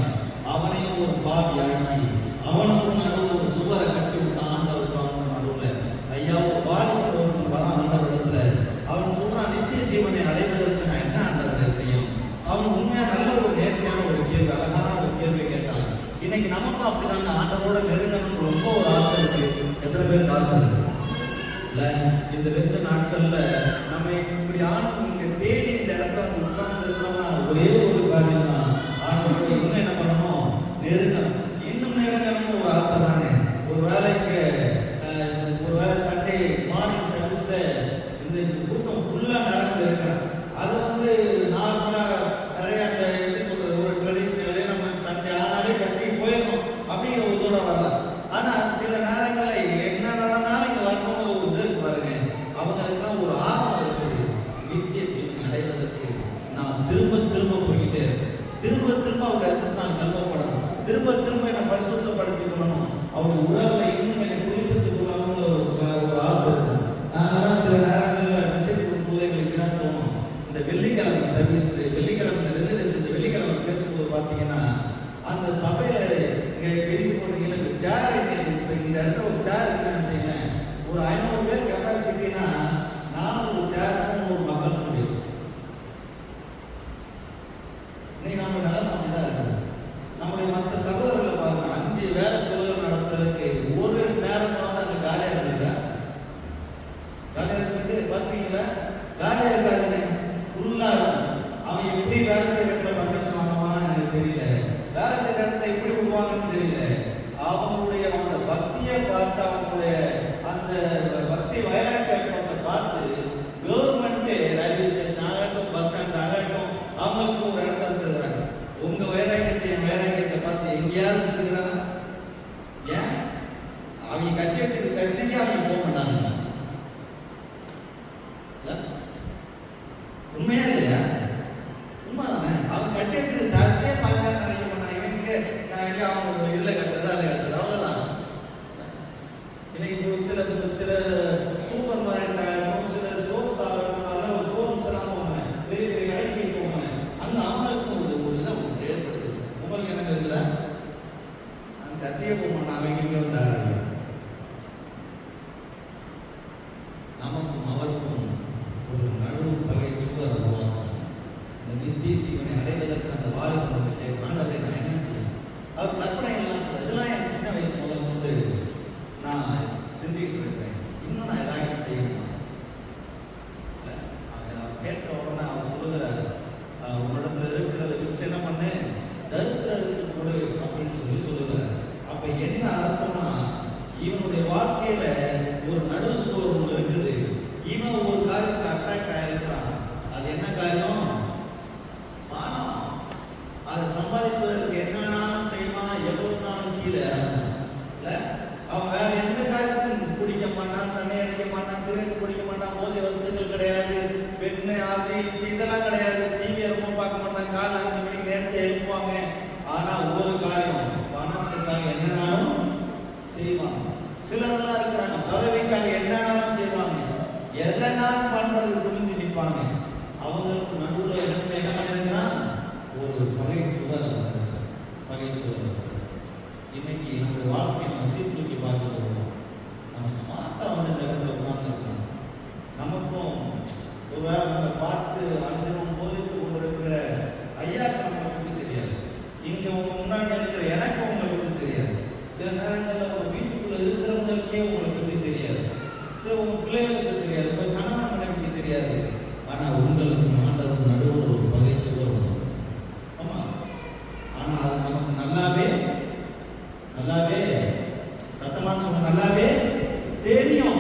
அவனையும் ஒரு பாவி ஆக்கி அவனுக்கும் நடுவில் ஒரு சுவரை கட்டி விட்டான். ஆண்டவருக்கு அவனுக்கு நடுவில் ஐயா ஒரு பாலிக்கு ஒருத்தர் வர ஆண்டவரிடத்துல அவன் சொல்றான், நித்திய ஜீவனை அடைவதற்கு நான் என்ன ஆண்டவரை செய்யணும். அவன் உண்மையா நல்ல ஒரு நேர்த்தியான ஒரு கேள்வி, அழகான ஒரு கேள்வி கேட்டான். இன்னைக்கு நமக்கும் அப்படிதாங்க, ஆண்டவரோட நெருங்கணும் ரொம்ப ஒரு ஆசை இருக்கு. எத்தனை பேருக்கு ஆசை இருக்கு? இந்த 2 நாட்கள்ல நம்ம இப்படி ஆண்டு தேடி இந்த இடத்துல உட்கார்ந்து இருக்கிறோம்னா ஒரே ஒரு காரியம் தான், ஆண்டவரோட இன்னும் என்ன பண்ணணும், நெருங்கணும். இன்னும் நெருங்கணும்னு ஒரு ஆசை தானே. ஒரு வேலைக்கு ஒரு வேலை சண்டே மார்னிங் சர்வீஸ்ல இந்த கூட்டம் ஃபுல்லா நடந்து இருக்கிறேன். அது வந்து நார்மலா நிறைய அந்த எப்படி சொல்றது, ஒரு ட்ரெடிஷ்னலே நம்ம சண்டே ஆனாலே சர்ச்சைக்கு போயிடணும் அப்படிங்கிற ஒரு தூரம் வரல. ஆனா சில நேரங்களில் என்ன நடந்தாலும் இங்க வரணும் ஒரு இது இருக்கு பாருங்க. அவங்களுக்குலாம் ஒரு ஆர்வம் இருக்குது. நித்திய திரும்ப திரும்ப போய்கிட்டே இருக்கணும். திரும்ப திரும்ப அவர் இடத்துல நான் கல்வப்படணும். திரும்ப திரும்ப என்னை பரிசுத்தப்படுத்திக் கொள்ளணும். அவருடைய உறவுல இன்னும் என்னை புதுப்பித்துக் கொள்ளணும்னு ஒரு ஆசை இருக்கும். நான் சில நேரங்களில் மெசேஜ் கொடுக்கும்போது எங்களுக்கு தான் தோணும். இந்த வெள்ளிக்கிழமை சர்வீஸ், வெள்ளிக்கிழமை இந்த வெள்ளிக்கிழமை பேசும்போது பார்த்தீங்கன்னா அந்த சபையில பெஞ்சு போறீங்களா, இந்த சேர் இப்போ இந்த இடத்துல ஒரு சேர் இருக்குன்னு செய்யணும். ஒரு 500 பேர் கெப்பாசிட்டினா நான் ஒரு சேருக்கும் ஒரு மக்களுக்கும் பேசுவேன். இன்னைக்கு நம்ம நிலம் அப்படிதான் இருக்குது. நம்முடைய மற்ற சகோதரர்களை பாருங்க, 5 வேலை தொழில் நடத்துறதுக்கு ஒரு நேரம் வந்து அங்கே காலியாக இருக்குல்ல, காலியாக இருக்கு பார்த்துருக்கீங்களா? காலியாக இருக்காது, ஃபுல்லாக இருக்கும். அவன் எப்படி வேலை செய்யற இடத்துல பர்மிஷன் வாங்குவான்னு எனக்கு தெரியல, வேலை செய்யற இடத்துல எப்படி விடுவாங்கன்னு தெரியல. அவங்களுடைய அந்த பக்தியை பார்த்து, அவங்களுடைய அந்த பக்தி வைராக்கியத்தை பார்த்து கவர்மெண்ட்டு ரயில்வே ஸ்டேஷன் ஆகட்டும், பஸ் ஸ்டாண்ட் ஆகட்டும், அவங்களுக்கு ஒரு இடத்த வச்சிருக்கிறாங்க. உங்க வைராக்கியத்தை என் வைராக்கியத்தை பார்த்து எங்கேயாவது வச்சிருக்கிறாங்க? ஏன் அவங்க கட்டி வச்சிருக்க சர்ச்சைக்கு அவங்க போக மாட்டாங்க? உண்மையா இல்லையா? உண்மைதானே? அவங்க கட்டி வச்சிருக்க சர்ச்சையே பார்க்க நினைக்க மாட்டாங்க. இவங்க நான் எங்க அவங்க இல்லை கட்டுறதா இல்லை கட்டுறது, அவ்வளோதான். இன்னைக்கு சில சூப்பர் மார்க்கெட் ஆகட்டும், சில ஸ்டோர்ஸ் ஆகட்டும், நல்ல ஒரு ஷோரூம்ஸ் எல்லாம் போவாங்க, பெரிய பெரிய கடைக்கு போவாங்க. அங்கே அவங்களுக்கு ஒரு இதை ஏற்படுத்துச்சு. உங்களுக்கு எனக்கு இருக்குதா? அந்த சர்ச்சையே போக மாட்டாங்க, அவங்க இங்கே வந்தாங்க. நமக்கும் அவருக்கும் ஒரு நடு பகை சுவர் உருவாக்கணும். இந்த நித்திய ஜீவனை அடைவதற்கு அந்த வாழ்க்கை கேட்கணும். அதை நான் என்ன செய்யணும்? அது கற்பனை எல்லாம் சொல்ல, இதெல்லாம் என் சின்ன வயசு முதல் கொண்டு நான் சிந்திக்கிட்டு இருக்கிறேன். இன்னும் நான் ஏதாவது செய்யணும். கேட்ட உடனே அவர் சொல்லுகிறார், உன்னிடத்துல இருக்கிறத வச்சு என்ன பண்ணு, தரித்திரத்துக்கு கொடு அப்படின்னு சொல்லுகிறார். அப்ப என்ன அர்த்தம்னா, இவனுடைய வாழ்க்கையில ஒரு நடு சுவர் ஒன்று இருக்குது. இவன் ஒரு காரியத்தில் அட்ராக்ட் ஆயிருக்கிறான். அது என்ன காரியம்? பணம். அதை சம்பாதிப்பதற்கு என்னன்னாலும் செய்வான், எவ்வளவு நாளும் கீழே இல்ல. அவன் வேற எந்த காரியத்தையும் குடிக்க மாட்டான், தண்ணி அடிக்க மாட்டான், சிகரெட் குடிக்க மாட்டான், போதை வசதிகள் கிடையாது, பெண்ணு ஆதி இதெல்லாம் கிடையாது, டிவியை ரொம்ப பார்க்க மாட்டான், காலை 5 மணிக்கு நேரத்தை எழுப்புவாங்க. ஆனா ஒரு காரியம், பணத்துக்காக என்னன்னாலும் செய்வாங்க. சிலரெல்லாம் இருக்கிறாங்க, பதவிக்காக என்னன்னாலும் செய்வாங்க, எதனாலும் பண்றது துணிஞ்சு நிற்பாங்க. அவங்களுக்கு நடுவில் என்ன பண்ணிருக்கிறான்? ஒரு பகை சுவர் வச்சிருக்கிறார். பகை சுவர் வச்சிருக்கிறார். இன்னைக்கு நம்முடைய வாழ்க்கையை நம்ம சீர்தூக்கி பார்க்க போகிறோம். நம்ம ஸ்மார்ட்டாக வந்து இந்த இடத்துல உட்கார்ந்துருக்கோம். நமக்கும் ஒரு வேளை நம்ம பார்த்து அனுதினம் போதித்து கொண்டிருக்கிற ஐயாக்கு நம்மளை பற்றி தெரியாது. இங்கே உங்க முன்னாடி இருக்கிற எனக்கு உங்களை பற்றி தெரியாது. சில நேரங்களில் உங்கள் வீட்டுக்குள்ளே இருக்கிறவங்களுக்கே உங்களை பற்றி தெரியாது. சில உங்கள் பிள்ளைகளுக்கு தெரியாது, உங்கள் கணவன் மனைவிக்கு தெரியாது. ஆனால் உங்களுக்கு ஆண்டவருக்கு நடுவில் ஒரு பகை சுவர் வரும். ஆமாம். ஆனால் அது நமக்கு நல்லாவே சத்தமா சொல்ல, நல்லாவே தெரியும்.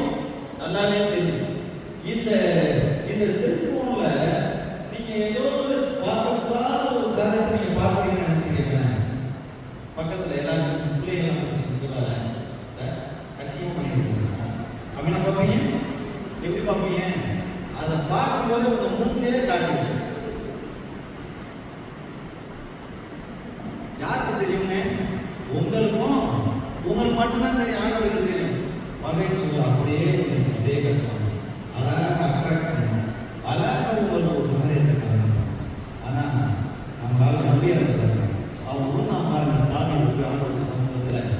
இந்த செல்போன்ல நீங்க ஏதோ பார்க்கக்கூடாத ஒரு காரியத்தை நீங்க பார்க்குறீங்கன்னு நினைச்சுக்கிறேன். பக்கத்துல எல்லாரும் பிள்ளைங்களாம் பிடிச்சிருக்கல அசிங்கம் பண்ணிட்டு அப்படின்னா பார்ப்பீங்க. எப்படி பார்ப்பீங்க? அதை பார்க்கும்போது உங்க மூஞ்சே காட்டுங்க. யாருக்கு தெரியுங்க? உங்களுக்கு மட்டும்தான் தெரியும், ஆண்டவருக்கு தெரியும். பகை சுவர் அப்படியே கட்டுவாங்க. அழகாக அட்ராக்ட் பண்ணுவோம், அழகாக உங்களுக்கு ஒரு காரியத்தை காரணம். ஆனால் நம்மளால முடியாது. அவங்களும் நான் பாருங்க, தாவீதுக்கு ஆண்டவருக்கு சமூகத்தில்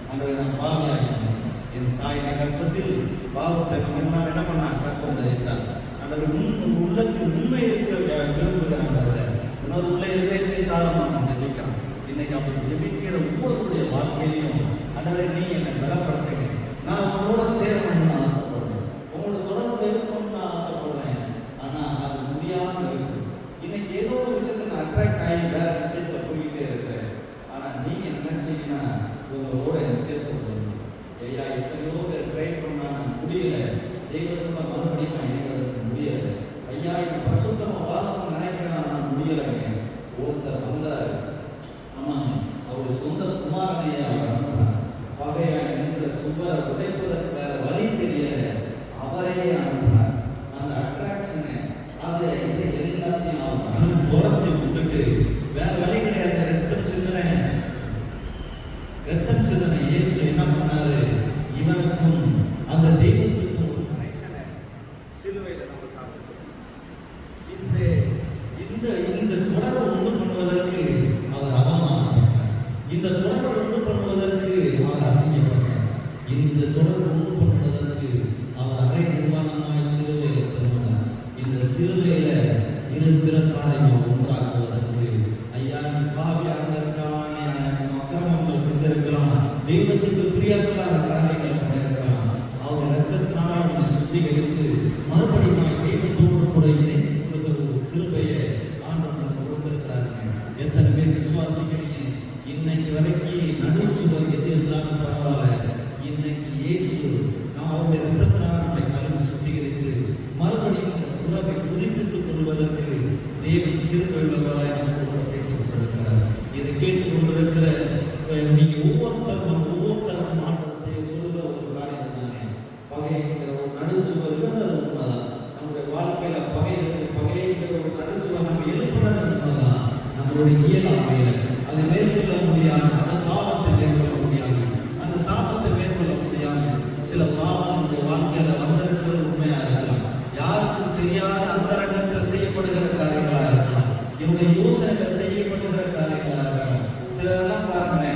ஆண்டவரை நான் பாவியாகினேன், என் தாயினை கற்பத்தில் பாவத்தை முன்னால் என்ன பண்ணா கற்பம் தரித்தார். ஆண்டவர் உள்ளத்தில் உண்மை இருக்க விரும்புகிறாங்க. இன்னொரு உள்ள இதயத்தை தாரமாக நான் ஜெபிக்கிறேன். இன்னைக்கு அப்படி ஜெபிக்கிற ஒவ்வொருடைய வாழ்க்கையிலையும் ஆண்டவரை நீ என்னை பலப்படுத்துங்க, நான் உங்களோட சேரணும்னு ஆசைப்படுறேன், உங்களோட தொடர்பு இருக்கணும்னு நான் ஆசைப்படுறேன். ஆனால் அது முடியாமல் இருக்கு. இன்னைக்கு ஏதோ ஒரு விஷயத்தில் நான் அட்ராக்ட் ஆகி வேற விஷயத்தில் போய்கிட்டே இருக்கிறேன். ஆனால் நீங்கள் நினைச்சீங்கன்னா உங்களோட என்னை சேர்த்து விடணும். ஐயா, எத்தனையோ பேர் ட்ரை பண்ணாங்க, முடியல. தெய்வத்தோட மறுபடியும் இணைவதற்கு முடியலை. ஐயா, இப்போ பரிசுத்தமாக வாழணும்னு நினைக்கிறேன், ஆனால் முடியலைங்க. ஒருத்தர் வந்தார். ஆமாங்க, அவருடைய சொந்த குமாரனையே அவர் அனுப்பினார். பகையாக நின்ற சுவரை உடைப்பதற்கு வேற வழி தெரியல, அவரையே அனுப்பினார். அந்த அட்ராக்ஷனை அதை இதை எல்லாத்தையும் அவர் ரத்தம் சிந்தனை இயேசு என்ன பண்ணாரு? இவனுக்கும் அந்த தெய்வத்துக்கும் ஒரு கனெக்ஷனை சிலுவையில் நம்ம காட்டுறோம். இந்த தொடரை உண்டு பண்ணுவதற்கு அவர் அவமானப்பட்டார். இந்த தொடரை உண்டு பண்ணுவதற்கு அவர் அசிங்கப்பட்டார். இந்த தொடரை உண்டு பண்ணுவதற்கு அவர் அரை நிர்வாணமாய் சிலுவையில் திரும்பினார். இந்த சிலுவையில இரு திறத்தாரையும் ஒன்றாக்குவதற்கு, ஐயா நீ பாவியா இருந்திருக்கலாம், நீ அக்கிரமங்கள் செஞ்சிருக்கலாம், தெய்வத்துக்கு பிரியமில்லாத காரியங்கள் பண்ணியிருக்கலாம், அவர் ரத்தத்தினால் அவனை சுத்திகரித்து மறுபடியும் தெய்வத்தோடு கூட இணைந்து கொள்கிற ஒரு கிருபையை ஆண்டவர் கொடுத்திருக்கிறாருங்க. எத்தனை பேர் விசுவாசிக்கிறீங்க? இன்னைக்கு வரைக்கும் நடுச்சுவர் எது இருந்தாலும் பரவாயில்ல, இன்னைக்கு இயேசு அவருடைய ரத்தத்தினால் நம்மை கழுவி சுத்திகரித்து மறுபடியும் உறவை புதுப்பித்துக் கொள்வதற்கு தேவன் கிருபை உள்ளவராய் நம்மளோட பேசிக் கொண்டிருக்கிறார். இதை கேட்டுக் கொண்டிருக்கிற நீங்க ஒவ்வொருத்தருக்கும் ஆண்டவர் செய்ய சொல்லுகிற ஒரு காரியம் தானே, பகைங்கிற ஒரு நடுச்சுவர் இருந்தது உண்மைதான். நம்முடைய வாழ்க்கையில பகைங்கிற ஒரு நடுச்சுவர் நம்ம எழுப்புனது உண்மைதான். நம்மளுடைய இயலாமையில அதை மேற்கொள்ள முடியாது, அந்த பாவத்தை மேற்கொள்ள முடியாது, அந்த சாபத்தை மேற்கொள்ள முடியாது. சில பாவம் நம்முடைய வாழ்க்கையில வந்திருக்கிறது உண்மையா இருக்கலாம், யாருக்கும் தெரியாத அந்தரங்கத்தில் செய்யப்படுகிற காரியங்களா இருக்கலாம், இவங்க யோசனைகள் செய்யப்படுகிற காரியங்களா இருக்கலாம். சிலரெல்லாம் பாருங்க,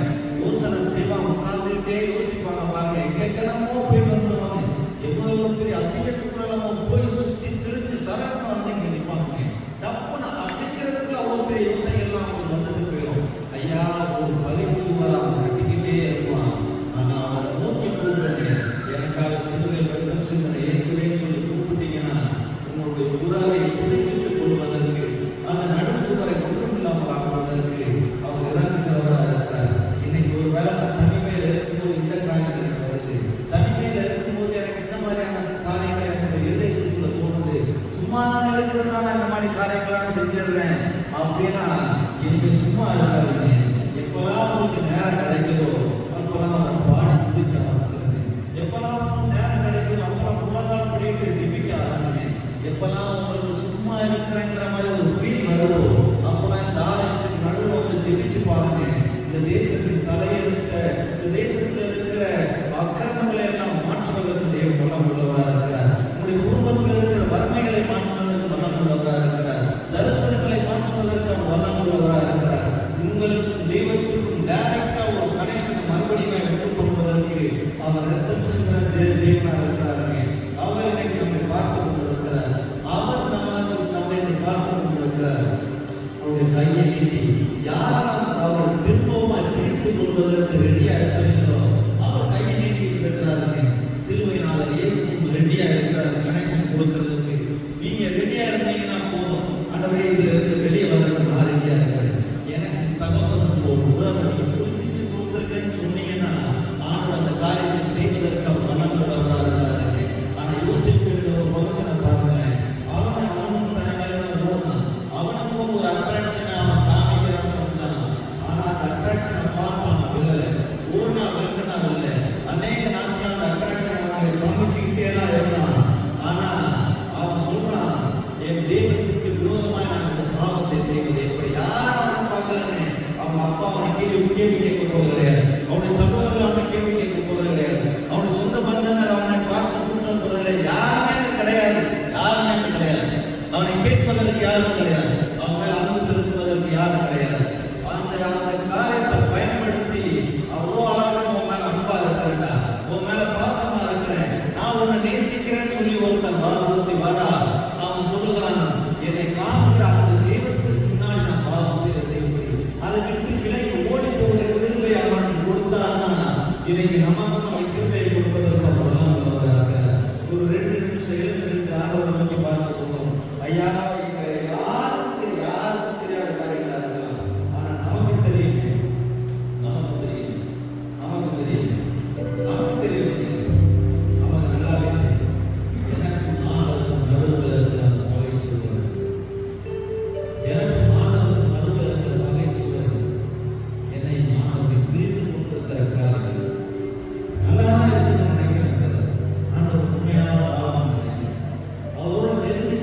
யோசனை செய்வாங்க, உட்கார்ந்துட்டே யோசிப்பாங்க, பாருங்க எங்கெல்லாமோ போயிட்டு வந்துருவாங்க, எவ்வளவு பெரிய அசிங்கத்துக்குள்ள நம்ம போய் சுத்தி திரிஞ்சு சரணம் வந்து இங்க நிற்பாங்க. தப்புனா அப்படிங்கிறதுக்குள்ள அவ்வளவு பெரிய யோசனைகள்லாம் அவங்களுக்கு வந்துட்டு போயிடும். ஐயா ஒரு பகைச்சுவர் அவன் கட்டிக்கிட்டே இருப்பான், ஆனா அவரை நோக்கி போகிறது எனக்காக சிலுவையில் ரத்தம் சிந்தனை இயேசுவேன்னு சொல்லி கூப்பிட்டீங்கன்னா உங்களுடைய உறவை புதுப்பித்துக் கொள்வதற்கு, அந்த நடுச்சுவரை ஒன்றும் இல்லாமல் ஆக்குவதற்கு அவர் இறங்குகிறவராக இருக்கிறார். இன்னைக்கு ஒரு வேலை நான் தனிமையில் இருக்கும்போது இந்த காரியம் எனக்கு வருது, தனிமையில் இருக்கும்போது எனக்கு இந்த மாதிரியான காரியங்கள் என்னுடைய இதயத்துக்குள்ள தோணுது, சும்மா இருக்கிறதுனால இந்த மாதிரி காரியங்களாம் செஞ்சிடுறேன் அப்படின்னா இனிமே சும்மா இருக்காதுங்க. எப்பெல்லாம் உங்களுக்கு நேரம் கிடைக்குதோ அப்பெல்லாம் அவரை பாடி புதிக்க ஆரம்பிச்சிருங்க. எப்பெல்லாம் நேரம் கிடைக்குதோ அப்பெல்லாம் முழங்கால் பண்ணிட்டு ஜெபிக்க ஆரம்பிங்க. எப்பெல்லாம் உங்களுக்கு சும்மா இருக்கிறேங்கிற மாதிரி ஒரு ஃபீல் வருதோ அப்பெல்லாம் இந்த ஆலயத்துக்கு நடுவில் வந்து ஜெபிச்சு பாருங்க. இந்த தேசத்தின் தலையெடுத்த, இந்த தேசத்தில் இருக்கிற அக்கிரமங்களை எல்லாம் மாற்றுவதற்கு தேவன் வல்லம் உள்ளவராக இருக்கிறார். உங்களுடைய குடும்பத்தில் இருக்கிற வறுமைகளை மாற்றுவதற்கு வல்லம் உள்ளவராக இருக்கிறார். தரித்திரங்களை மாற்றுவதற்கு அவர் வல்லம் உள்ளவராக இருக்கிறார். உங்களுக்கும் தெய்வத்துக்கும் டைரக்டா ஒரு கனெக்ஷன் மறுபடியும் விட்டு கொள்வதற்கு அவர் ரத்தம் சிந்துகிற தேவனாக இருக்கிறாருங்க. அவர் இன்னைக்கு நம்மை பார்த்து கொண்டிருக்கிறார். அவர் நம்மை பார்த்து கொண்டிருக்கிறார். அவருடைய கையை நீட்டி யாரெல்லாம் அவர் திரும்பவும் பிடித்துக் கொள்வதற்கு ரெடியா இருக்கிறீங்களோ அவர் கையை நீட்டி இருக்கிறாருங்க. சிலுவையினால இயேசு ரெடியா இருக்கிறார் கனெக்ஷன் கொடுக்கறதுக்கு. நீங்க ரெடியா இருந்தீங்கன்னா போதும், ஆண்டவரே இதுல இருந்து வெளியே வர்றதுக்கு நான் ரெடியா இருக்கிறேன், எனக்கு தகப்பனுக்கு ஒரு உறவை நீங்க புதுப்பிச்சு கொடுத்துருக்கேன்னு சொன்னீங்கன்னா ஆண்டவர் அந்த காரியத்தை செய்வதற்கு அவர் வல்லமையுள்ளவராக இருக்கிறாருங்க. ஆனா யோசிப்பு ஒரு மனுஷனை பாருங்களேன், அவனும் தனிமையில தான் ஓடுனான், அவனுக்கும் ஒரு அட்ராக்ஷனை அவன் காமிக்கதான் சொல்லிட்டான். ஆனா அந்த அட்ராக்ஷனை பார்த்து அவன் வில்லலை, ஒரு நாள் 2 நாள் இல்லை, அநேக நாட்கள் அந்த அட்ராக்ஷனை அவன் காமிச்சுக்கிட்டே தான் இருந்தான். ஆனா அவன் சொல்றான், என் தெய்வத்துக்கு விரோதமாக நான் இந்த பாவத்தை செய்வது எப்படி? யாரும் அவனை பார்க்கலங்க. அவங்க அப்பா அவனை கேள்வி கேட்க போவது கிடையாது, அவனுடைய சகோதரர்கள் அவனை கேள்வி கேட்க போவது கிடையாது, அவனுடைய சொந்த பந்தங்கள் அவனை பார்த்து கூட்டம் போவது கிடையாது, யாருமே அங்கே கிடையாது, யாருமே அங்கே கிடையாது. அவனை கேட்பதற்கு யாரும் கிடையாது, அவன் மேல அன்பு செலுத்துவதற்கு யாரும் கிடையாது. அந்த காரியத்தை பயன்படுத்தி அவ்வளோ அழகாக உன் மேல அன்பா இருக்கிறேன்டா, உன் மேல பாசமா இருக்கிறேன், நான் உன்னை நேசிக்கிறேன்னு சொல்லி ஒருத்தன் வாக்குறுதி வரா. அவன் சொல்லுகிறான், என்னை காண்கிற அந்த தெய்வத்துக்கு முன்னாடி நான் பாவம் செய்யறது எப்படி? அதை விட்டு விலைக்கு ஓடி போகிற கிருபை அவனுக்கு கொடுத்தான்னா இன்னைக்கு நமக்கு நம்ம கிருபையை கொடுப்பதற்கு அவர் எல்லாம் உள்ளவராக இருக்கிறார். ஒரு 2 நிமிஷம் எழுந்து நின்று ஆண்டவரை நோக்கி பார்க்க போகிறோம். ஐயா இங்க யாருக்கும் தெரியாத காரியங்களா இருக்கலாம், ஆனா நமக்கு தெரியுமே, நமக்கு தெரியுமே, நமக்கு தெரியுமே, நமக்கு தெரியுமே, நமக்கு நல்லாவே தெரியும். எனக்கு ஆண்டவருக்கு நடுவில் இருக்கிற அந்த பகைச்சுவர், எனக்கு ஆண்டவருக்கு நடுவில் இருக்கிற பகைச்சுவர், என்னை ஆண்டவரை பிரித்து கொண்டிருக்கிற காரியங்கள் நல்லா இருக்குன்னு நினைக்கிறேன். ஆண்டவர் உண்மையாக வாழணும்னு நினைக்கிறேன். அவரோட நெருங்க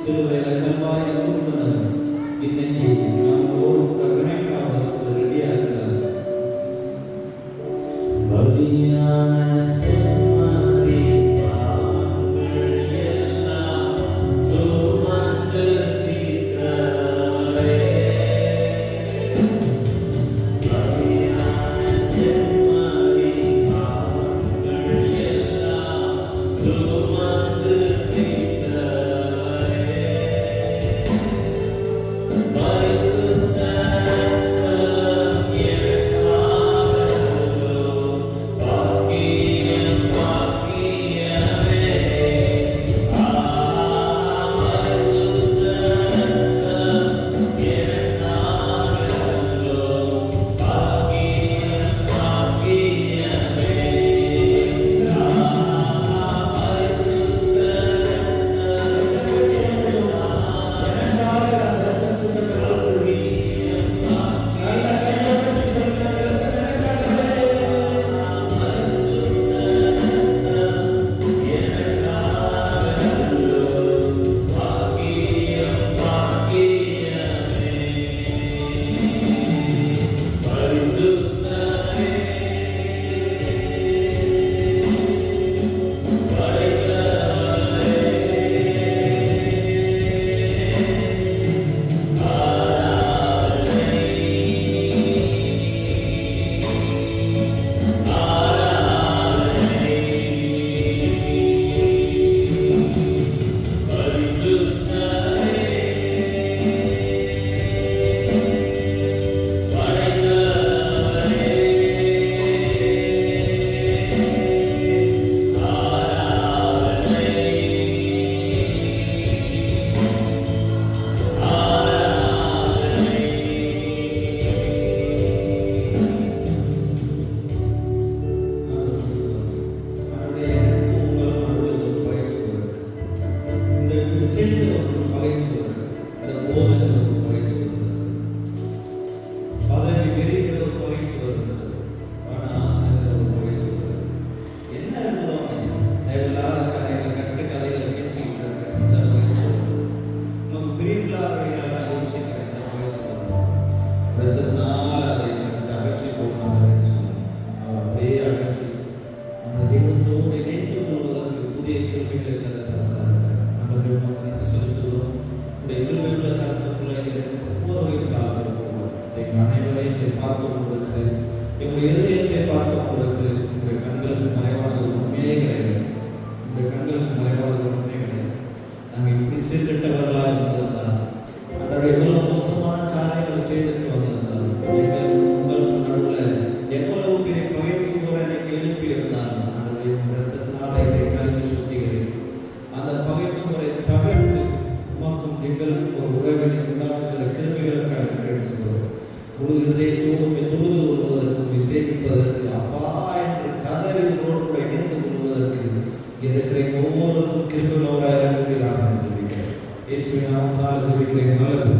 சிலுவையில கல்வாரியில தூக்குனது இன்னைக்கு நம்மளோடு கூட கனெக்ட் ரெடியா இருக்கிறார். பலியான செம்மறி தாங்கள் எல்லாம் சுமந்து தீர்த்தாரே. பலியான செம்மறி தாங்கள் எல்லாம் சுமந்து தீர்த்தாரே. பரிசுத்த ஒவ்வொருவருக்கும் கிருபை உள்ளவராய் இருக்கிறார். இயேசுவின் நாமத்தினால் ஜெபிக்கிறேன். நல்லது.